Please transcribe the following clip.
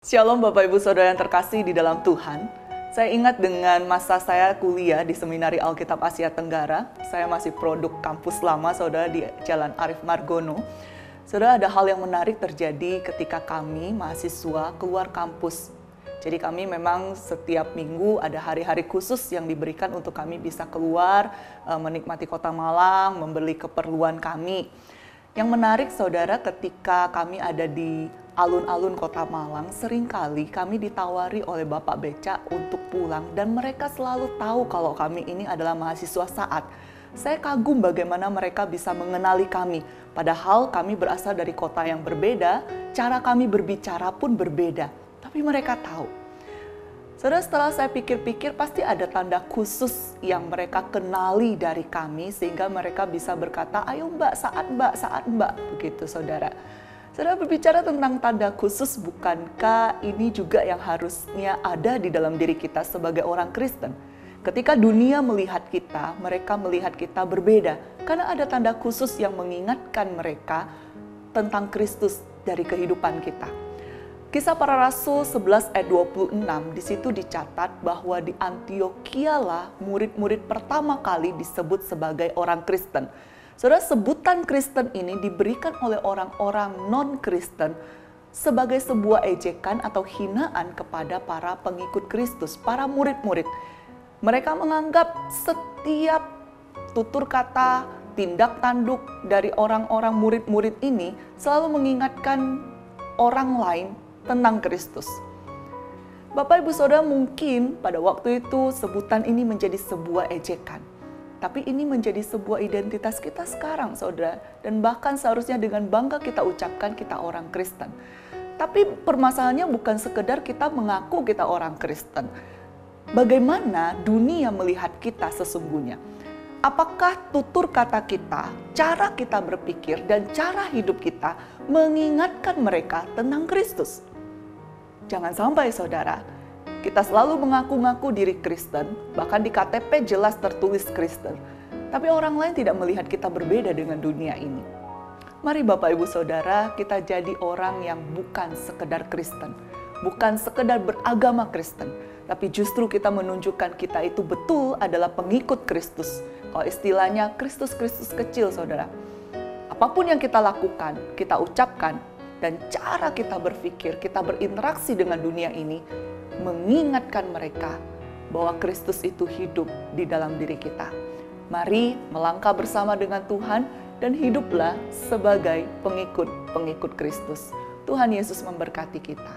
Shalom Bapak Ibu Saudara yang terkasih di dalam Tuhan. Saya ingat dengan masa saya kuliah di Seminari Alkitab Asia Tenggara. Saya masih produk kampus lama saudara di Jalan Arif Margono. Saudara, ada hal yang menarik terjadi ketika kami mahasiswa keluar kampus. Jadi kami memang setiap minggu ada hari-hari khusus yang diberikan untuk kami bisa keluar, menikmati kota Malang, membeli keperluan kami. Yang menarik saudara, ketika kami ada di alun-alun kota Malang, seringkali kami ditawari oleh Bapak Beca untuk pulang dan mereka selalu tahu kalau kami ini adalah mahasiswa saat. Saya kagum bagaimana mereka bisa mengenali kami, padahal kami berasal dari kota yang berbeda, cara kami berbicara pun berbeda, tapi mereka tahu. Saudara, setelah saya pikir-pikir pasti ada tanda khusus yang mereka kenali dari kami sehingga mereka bisa berkata, ayo mbak, saat mbak, begitu saudara. Saudara, berbicara tentang tanda khusus, bukankah ini juga yang harusnya ada di dalam diri kita sebagai orang Kristen? Ketika dunia melihat kita, mereka melihat kita berbeda. Karena ada tanda khusus yang mengingatkan mereka tentang Kristus dari kehidupan kita. Kisah Para Rasul 11 ayat 26, di situ dicatat bahwa di Antiokhia lah murid-murid pertama kali disebut sebagai orang Kristen. Saudara, sebutan Kristen ini diberikan oleh orang-orang non-Kristen sebagai sebuah ejekan atau hinaan kepada para pengikut Kristus, para murid-murid. Mereka menganggap setiap tutur kata, tindak tanduk dari orang-orang murid-murid ini selalu mengingatkan orang lain tentang Kristus. Bapak Ibu Saudara, mungkin pada waktu itu sebutan ini menjadi sebuah ejekan. Tapi ini menjadi sebuah identitas kita sekarang, saudara. Dan bahkan seharusnya dengan bangga kita ucapkan kita orang Kristen. Tapi permasalahannya bukan sekedar kita mengaku kita orang Kristen. Bagaimana dunia melihat kita sesungguhnya? Apakah tutur kata kita, cara kita berpikir, dan cara hidup kita mengingatkan mereka tentang Kristus? Jangan sampai saudara, kita selalu mengaku-ngaku diri Kristen, bahkan di KTP jelas tertulis Kristen. Tapi orang lain tidak melihat kita berbeda dengan dunia ini. Mari Bapak Ibu Saudara, kita jadi orang yang bukan sekedar Kristen, bukan sekedar beragama Kristen, tapi justru kita menunjukkan kita itu betul adalah pengikut Kristus. Kalau istilahnya Kristus-Kristus kecil saudara. Apapun yang kita lakukan, kita ucapkan, dan cara kita berpikir, kita berinteraksi dengan dunia ini, mengingatkan mereka bahwa Kristus itu hidup di dalam diri kita. Mari melangkah bersama dengan Tuhan dan hiduplah sebagai pengikut-pengikut Kristus. Tuhan Yesus memberkati kita.